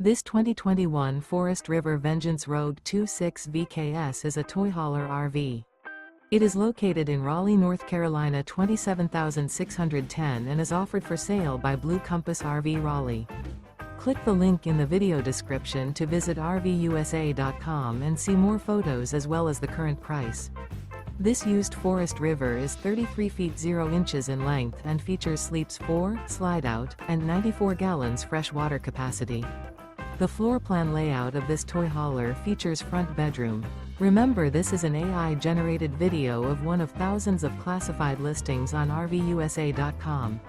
This 2021 Forest River Vengeance Rogue 26 VKS is a toy hauler RV. It is located in Raleigh, North Carolina 27610 and is offered for sale by Blue Compass RV Raleigh. Click the link in the video description to visit RVUSA.com and see more photos as well as the current price. This used Forest River is 33 feet 0 inches in length and features sleeps 4, Slideout, and 94 gallons fresh water capacity. The floor plan layout of this toy hauler features front bedroom. Remember, this is an AI-generated video of one of thousands of classified listings on RVUSA.com.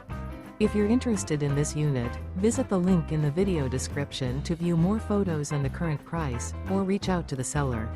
If you're interested in this unit, visit the link in the video description to view more photos and the current price, or reach out to the seller.